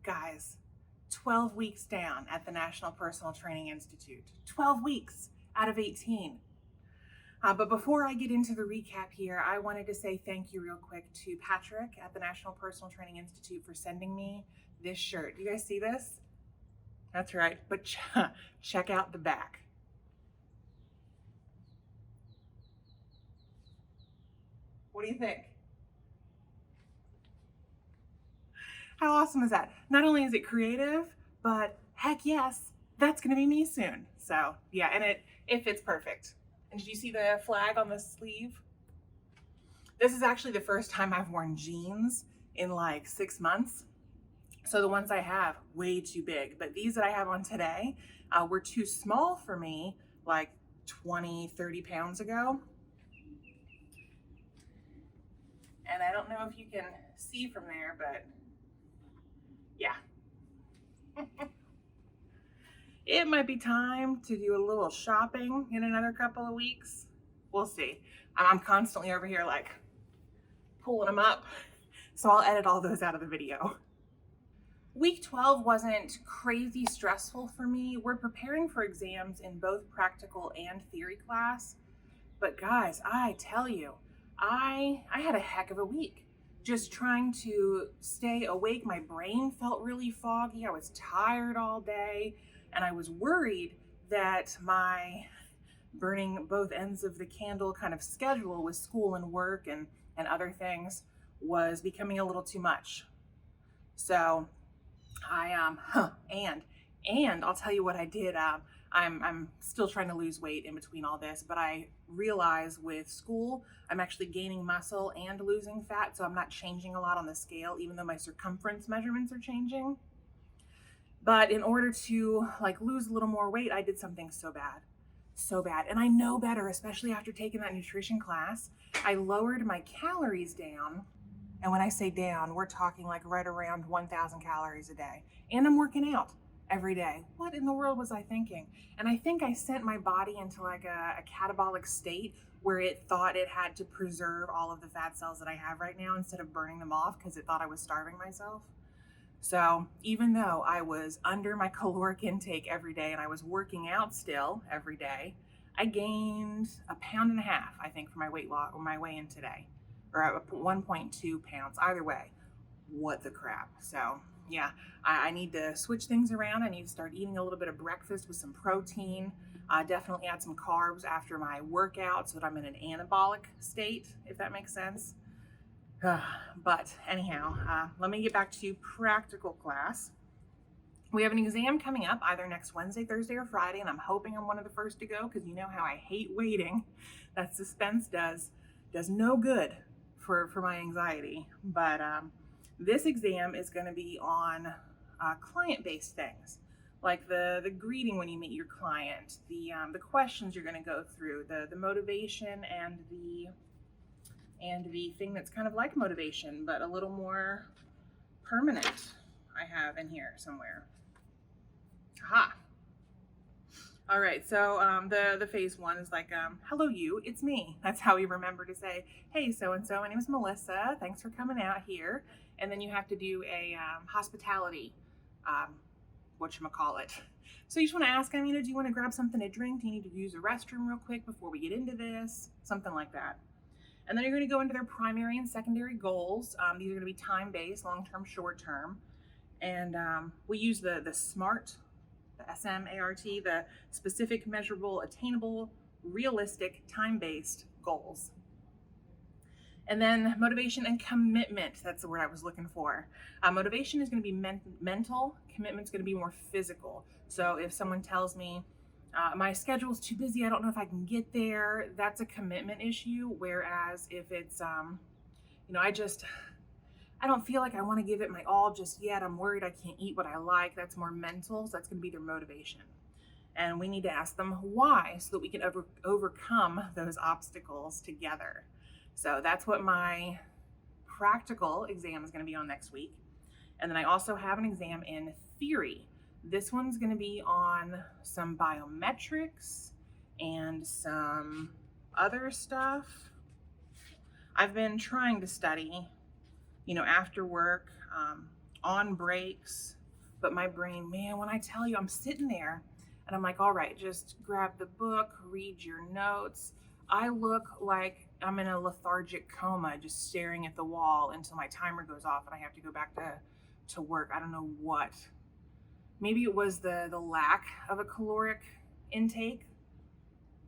Guys, 12 weeks down at the National Personal Training Institute. 12 weeks out of 18. But before I get into the recap here, I wanted to say thank you real quick to Patrick at the National Personal Training Institute for sending me this shirt. Do you guys see this? That's right, but check out the back. What do you think? How awesome is that? Not only is it creative, but heck yes, that's gonna be me soon. So yeah, and it fits perfect. And did you see the flag on the sleeve? This is actually the first time I've worn jeans in like 6 months. So the ones I have, way too big. But these that I have on today were too small for me like 20, 30 pounds ago. And I don't know if you can see from there, but yeah. It might be time to do a little shopping in another couple of weeks. We'll see. I'm constantly over here like pulling them up. So I'll edit all those out of the video. Week 12 wasn't crazy stressful for me. We're preparing for exams in both practical and theory class. But guys, I tell you, I had a heck of a week. Just trying to stay awake. My brain felt really foggy. I was tired all day. And I was worried that my burning both ends of the candle kind of schedule with school and work and other things was becoming a little too much. So I and I'll tell you what I did. I'm still trying to lose weight in between all this, but I realize with school, I'm actually gaining muscle and losing fat, so I'm not changing a lot on the scale, even though my circumference measurements are changing. But in order to like lose a little more weight, I did something so bad. And I know better, especially after taking that nutrition class. I lowered my calories down. And when I say down, we're talking like right around 1,000 calories a day. And I'm working out every day. What in the world was I thinking? And I think I sent my body into like a catabolic state where it thought it had to preserve all of the fat cells that I have right now instead of burning them off because it thought I was starving myself. So even though I was under my caloric intake every day and I was working out still every day, I gained 1.5 pounds, I think, for my weight loss or my weigh-in today, or 1.2 pounds. Either way, what the crap. So yeah, I need to switch things around. I need to start eating a little bit of breakfast with some protein. Definitely add some carbs after my workout so that I'm in an anabolic state, if that makes sense. But anyhow, let me get back to practical class. We have an exam coming up either next Wednesday, Thursday, or Friday, and I'm hoping I'm one of the first to go because you know how I hate waiting. That suspense does no good for my anxiety. But this exam is going to be on client-based things, like the greeting when you meet your client, the questions you're going to go through, the motivation and the thing that's kind of like motivation, but a little more permanent. I have in here somewhere. Aha. All right, so the phase one is like, hello you, it's me. That's how we remember to say, hey, so-and-so, my name is Melissa. Thanks for coming out here. And then you have to do a hospitality, whatchamacallit. So you just want to ask them, do you want to grab something to drink? Do you need to use the restroom real quick before we get into this? Something like that. And then you're going to go into their primary and secondary goals. These are going to be time-based, long-term, short-term. And we use the SMART, the S-M-A-R-T, the specific, measurable, attainable, realistic, time-based goals. And then motivation and commitment, that's the word I was looking for. Motivation is going to be mental, commitment is going to be more physical. So if someone tells me, my schedule's too busy, I don't know if I can get there, that's a commitment issue. Whereas if it's, I don't feel like I want to give it my all just yet, I'm worried I can't eat what I like, that's more mental, so that's going to be their motivation. And we need to ask them why so that we can overcome those obstacles together. So that's what my practical exam is going to be on next week. And then I also have an exam in theory. This one's going to be on some biometrics and some other stuff. I've been trying to study, after work, on breaks, but my brain, man, when I tell you, I'm sitting there and I'm like, all right, just grab the book, read your notes. I look like I'm in a lethargic coma, just staring at the wall until my timer goes off and I have to go back to work. I don't know what. Maybe it was the lack of a caloric intake.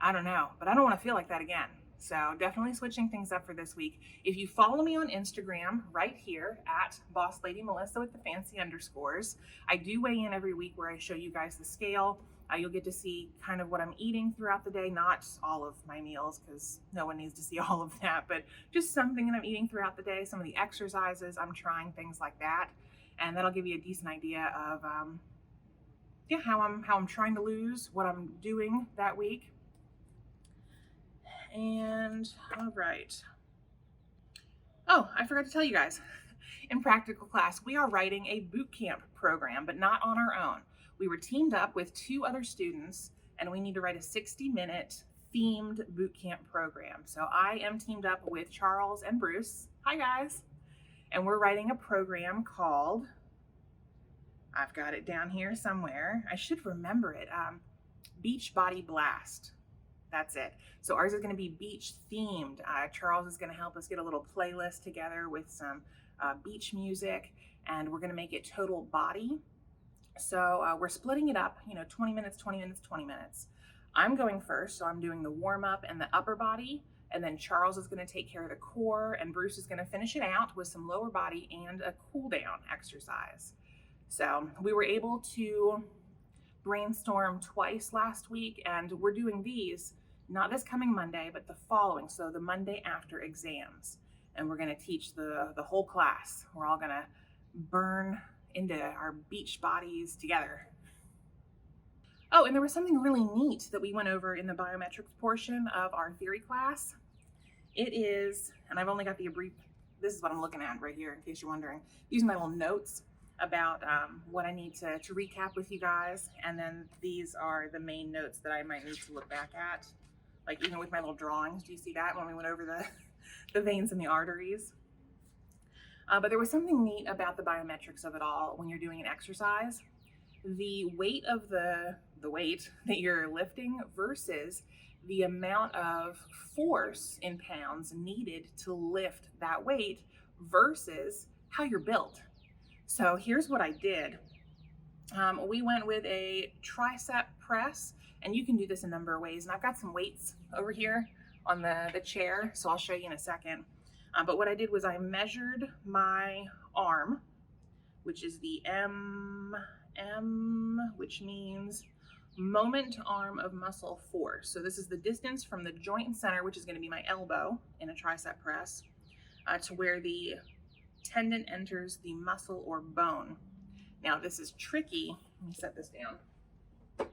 I don't know, but I don't want to feel like that again. So definitely switching things up for this week. If you follow me on Instagram right here at Boss Lady Melissa with the fancy underscores, I do weigh in every week where I show you guys the scale. You'll get to see kind of what I'm eating throughout the day, not all of my meals because no one needs to see all of that, but just something that I'm eating throughout the day, some of the exercises I'm trying, things like that. And that'll give you a decent idea of how I'm trying to lose, what I'm doing that week. And all right. Oh, I forgot to tell you guys. In practical class, we are writing a boot camp program, but not on our own. We were teamed up with 2 other students, and we need to write a 60-minute themed boot camp program. So I am teamed up with Charles and Bruce. Hi, guys. And we're writing a program called, I've got it down here somewhere. I should remember it. Beach Body Blast. That's it. So ours is going to be beach themed. Charles is going to help us get a little playlist together with some beach music, and we're going to make it total body. So we're splitting it up, 20 minutes, 20 minutes, 20 minutes. I'm going first, so I'm doing the warm up and the upper body, and then Charles is going to take care of the core, and Bruce is going to finish it out with some lower body and a cool down exercise. So we were able to brainstorm twice last week, and we're doing these not this coming Monday, but the following, so the Monday after exams. And we're going to teach the whole class. We're all going to burn into our beach bodies together. Oh, and there was something really neat that we went over in the biometrics portion of our theory class. It is, and I've only got this is what I'm looking at right here in case you're wondering, using my little notes about what I need to recap with you guys. And then these are the main notes that I might need to look back at. Like even with my little drawings, do you see that when we went over the veins and the arteries? But there was something neat about the biometrics of it all when you're doing an exercise. The weight of the weight that you're lifting versus the amount of force in pounds needed to lift that weight versus how you're built. So here's what I did. We went with a Tricep Press, and you can do this a number of ways. And I've got some weights over here on the chair, so I'll show you in a second. But what I did was I measured my arm, which is the MM, which means moment arm of muscle force. So this is the distance from the joint center, which is going to be my elbow in a tricep press, to where the tendon enters the muscle or bone. Now this is tricky. Let me set this down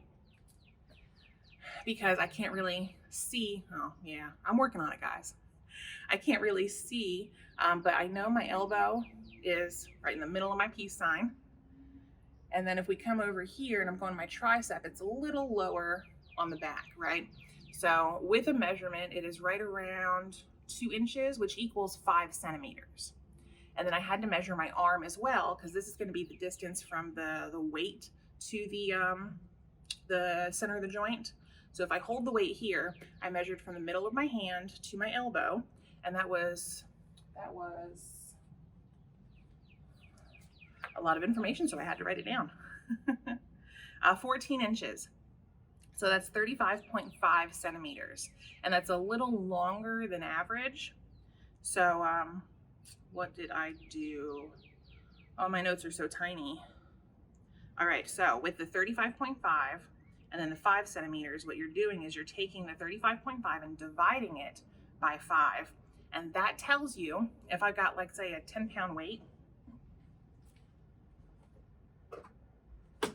because I can't really see. Oh yeah, I'm working on it, guys. I can't really see, but I know my elbow is right in the middle of my peace sign. And then if we come over here and I'm going to my tricep, it's a little lower on the back, right? So with a measurement, it is right around 2 inches, which equals 5 centimeters. And then I had to measure my arm as well, because this is going to be the distance from the weight to the center of the joint. So if I hold the weight here, I measured from the middle of my hand to my elbow, and that was a lot of information, so I had to write it down. 14 inches. So that's 35.5 centimeters. And that's a little longer than average. So what did I do? Oh, my notes are so tiny. All right, so with the 35.5 and then the 5 centimeters, what you're doing is you're taking the 35.5 and dividing it by 5. And that tells you, if I've got, like, say, a 10-pound weight, all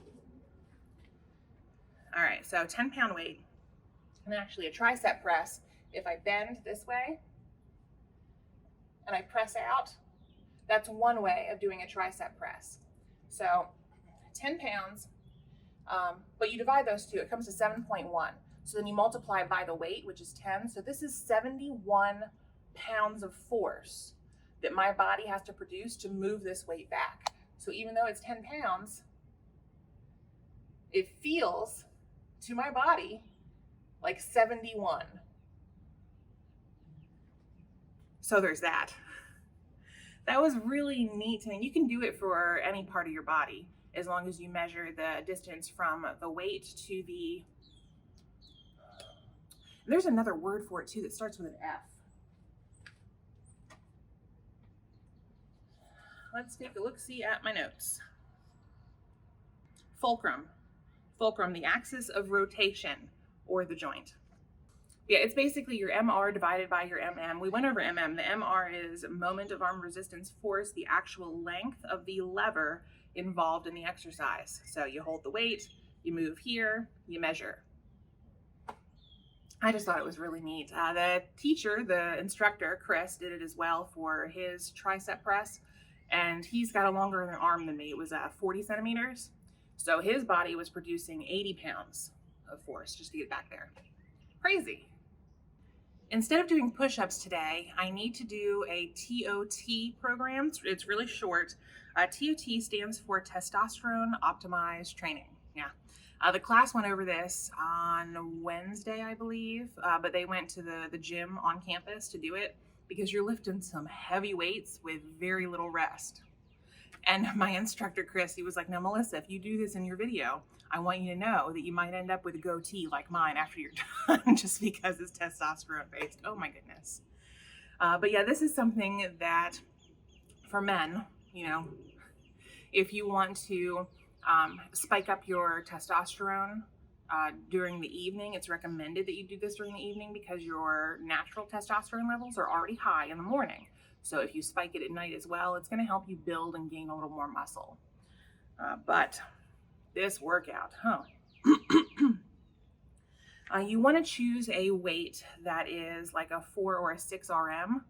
right, so 10-pound weight, and actually a tricep press, if I bend this way and I press out, that's one way of doing a tricep press. So 10 pounds, but you divide those two, it comes to 7.1. So then you multiply by the weight, which is 10. So this is 71 pounds of force that my body has to produce to move this weight back. So even though it's 10 pounds, it feels to my body like 71. So there's that. That was really neat. And you can do it for any part of your body as long as you measure the distance from the weight to the, there's another word for it too that starts with an F. Let's take a look-see at my notes. Fulcrum. Fulcrum, the axis of rotation, or the joint. Yeah, it's basically your MR divided by your MM. We went over MM. The MR is moment of arm resistance force, the actual length of the lever involved in the exercise. So you hold the weight, you move here, you measure. I just thought it was really neat. The teacher, the instructor, Chris, did it as well for his tricep press, and he's got a longer arm than me. It was 40 centimeters. So his body was producing 80 pounds of force just to get back there. Crazy. Instead of doing push-ups today, I need to do a TOT program. It's really short. TOT stands for Testosterone Optimized Training. Yeah. The class went over this on Wednesday, I believe, but they went to the gym on campus to do it because you're lifting some heavy weights with very little rest. And my instructor, Chris, he was like, "Now, Melissa, if you do this in your video, I want you to know that you might end up with a goatee like mine after you're done just because it's testosterone based." Oh my goodness. But yeah, this is something that for men, you know, if you want to spike up your testosterone during the evening, it's recommended that you do this during the evening because your natural testosterone levels are already high in the morning. So if you spike it at night as well, it's going to help you build and gain a little more muscle. But this workout, you want to choose a weight that is like a 4 or a 6 RM,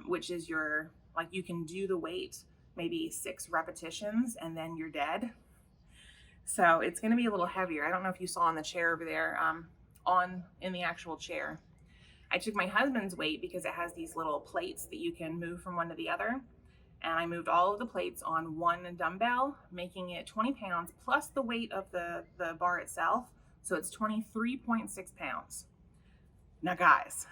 which is your, like you can do the weight, maybe 6 repetitions and then you're dead. So it's going to be a little heavier. I don't know if you saw on the chair over there, in the actual chair. I took my husband's weight because it has these little plates that you can move from one to the other. And I moved all of the plates on one dumbbell, making it 20 pounds plus the weight of the bar itself. So it's 23.6 pounds. Now guys,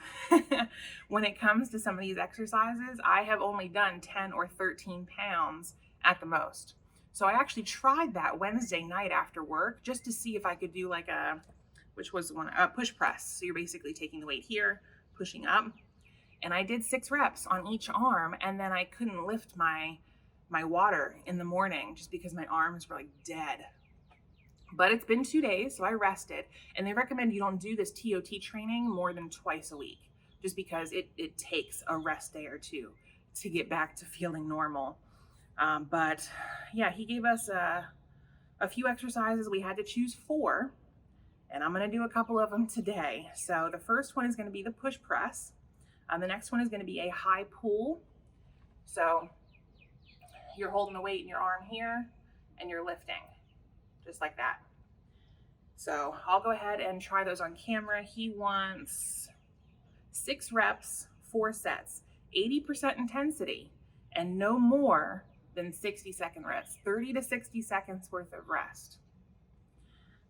when it comes to some of these exercises, I have only done 10 or 13 pounds at the most. So I actually tried that Wednesday night after work just to see if I could do like a push press. So you're basically taking the weight here, pushing up. And I did 6 reps on each arm, and then I couldn't lift my water in the morning just because my arms were like dead. But it's been 2 days, so I rested. And they recommend you don't do this TOT training more than twice a week, just because it takes a rest day or two to get back to feeling normal. But yeah, he gave us a few exercises. We had to choose 4. And I'm going to do a couple of them today. So the first one is going to be the push press. The next one is going to be a high pull. So you're holding the weight in your arm here and you're lifting just like that. So I'll go ahead and try those on camera. He wants 6 reps, 4 sets, 80% intensity, and no more than 60-second rest, 30 to 60 seconds worth of rest.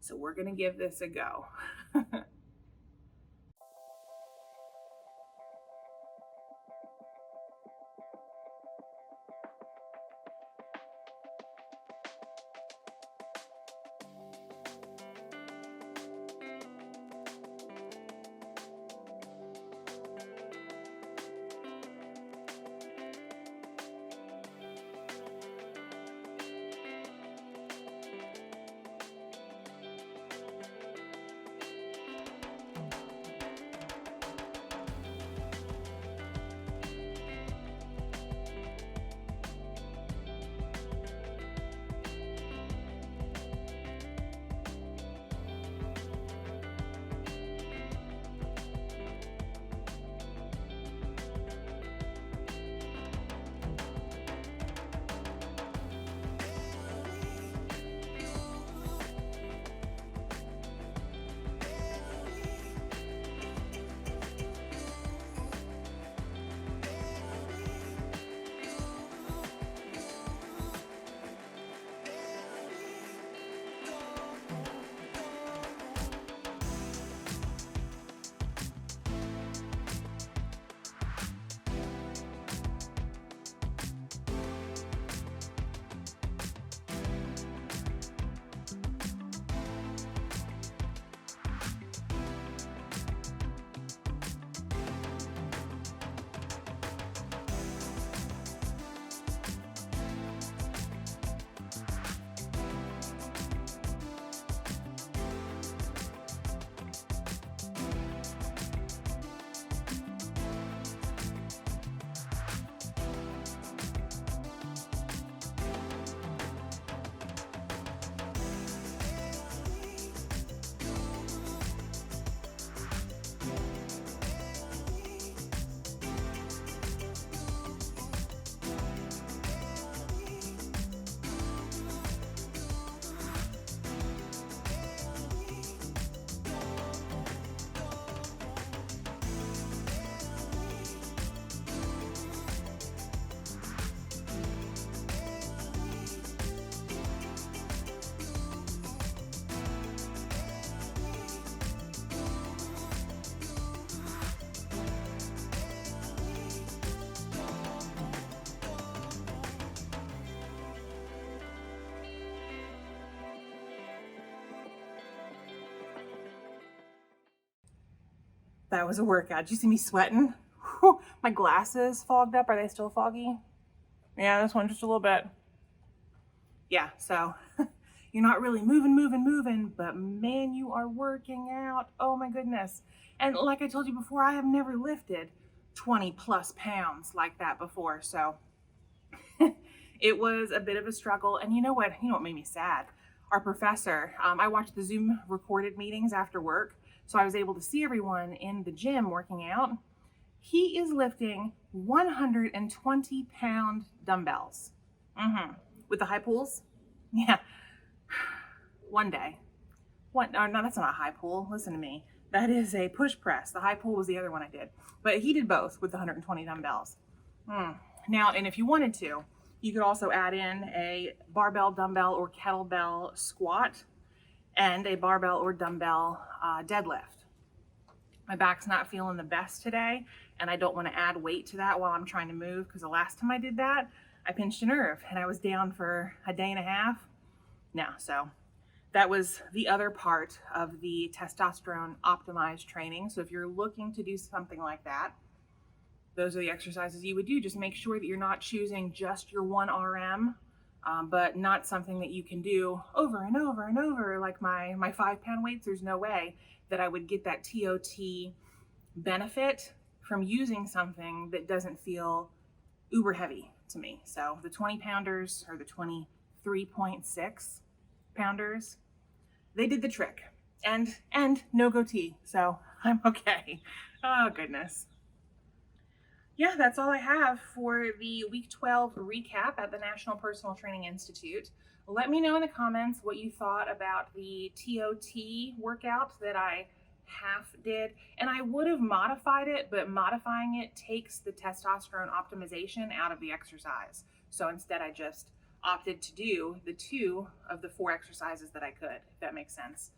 So we're going to give this a go. That was a workout. Did you see me sweating? Whew, my glasses fogged up. Are they still foggy? Yeah, this one just a little bit. Yeah, so you're not really moving, but man, you are working out. Oh my goodness. And like I told you before, I have never lifted 20 plus pounds like that before. So it was a bit of a struggle. And you know what? You know what made me sad? Our professor, I watched the Zoom recorded meetings after work, so I was able to see everyone in the gym working out. He is lifting 120-pound dumbbells. With the high pulls. Yeah. One day. No, that's not a high pull. Listen to me. That is a push press. The high pull was the other one I did. But he did both with the 120 dumbbells. Now, and if you wanted to, you could also add in a barbell, dumbbell, or kettlebell squat and a barbell or dumbbell deadlift. My back's not feeling the best today, and I don't want to add weight to that while I'm trying to move, because the last time I did that, I pinched a nerve and I was down for a day and a half. Now, so that was the other part of the testosterone optimized training. So if you're looking to do something like that, those are the exercises you would do. Just make sure that you're not choosing just your 1 RM, but not something that you can do over and over and over. Like my 5-pound weights, there's no way that I would get that TOT benefit from using something that doesn't feel uber heavy to me. So the 20 pounders or the 23.6 pounders, they did the trick, and no goatee. So I'm okay. Oh goodness. Yeah, that's all I have for the week 12 recap at the National Personal Training Institute. Let me know in the comments what you thought about the TOT workout that I half did. And I would have modified it, but modifying it takes the testosterone optimization out of the exercise. So instead I just opted to do the 2 of the 4 exercises that I could, if that makes sense.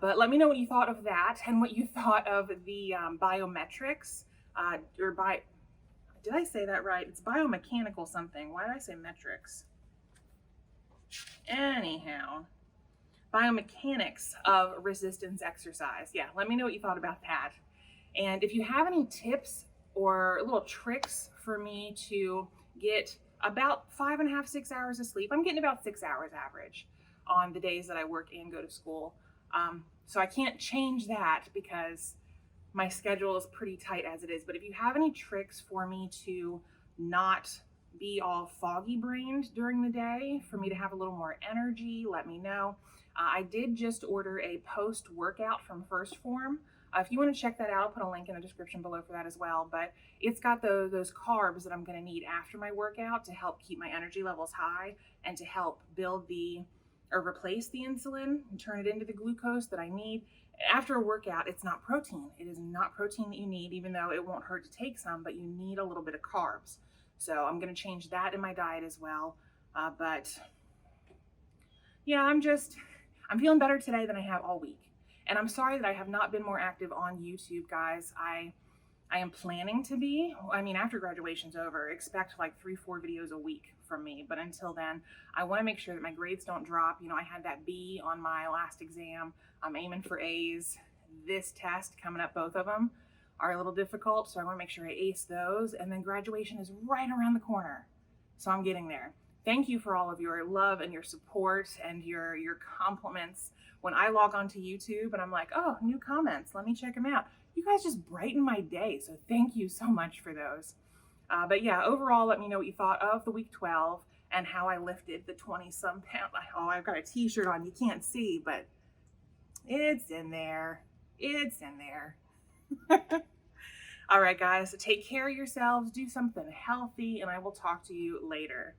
But let me know what you thought of that and what you thought of the biometrics. Did I say that right? It's biomechanical something. Why did I say metrics? Anyhow, biomechanics of resistance exercise. Yeah, let me know what you thought about that. And if you have any tips or little tricks for me to get about 5.5, 6 hours of sleep. I'm getting about 6 hours average on the days that I work and go to school. So I can't change that because my schedule is pretty tight as it is. But if you have any tricks for me to not be all foggy brained during the day, for me to have a little more energy, let me know. I did just order a post workout from First Form. If you want to check that out, I'll put a link in the description below for that as well. But it's got those carbs that I'm going to need after my workout to help keep my energy levels high and to help build or replace the insulin and turn it into the glucose that I need. After a workout, it's not protein. It is not protein that you need, even though it won't hurt to take some, but you need a little bit of carbs. So I'm going to change that in my diet as well. But yeah, I'm feeling better today than I have all week. And I'm sorry that I have not been more active on YouTube, guys. I am planning to be. I mean, after graduation's over, expect like 3-4 videos a week from me. But until then, I want to make sure that my grades don't drop. You know, I had that B on my last exam. I'm aiming for A's. This test coming up, both of them are a little difficult. So I want to make sure I ace those. And then graduation is right around the corner. So I'm getting there. Thank you for all of your love and your support and your compliments. When I log onto YouTube and I'm like, oh, new comments, let me check them out. You guys just brighten my day. So thank you so much for those. But yeah, overall, let me know what you thought of the week 12 and how I lifted the 20-some pound. Oh, I've got a t-shirt on. You can't see, but it's in there. It's in there. All right, guys, so take care of yourselves. Do something healthy, and I will talk to you later.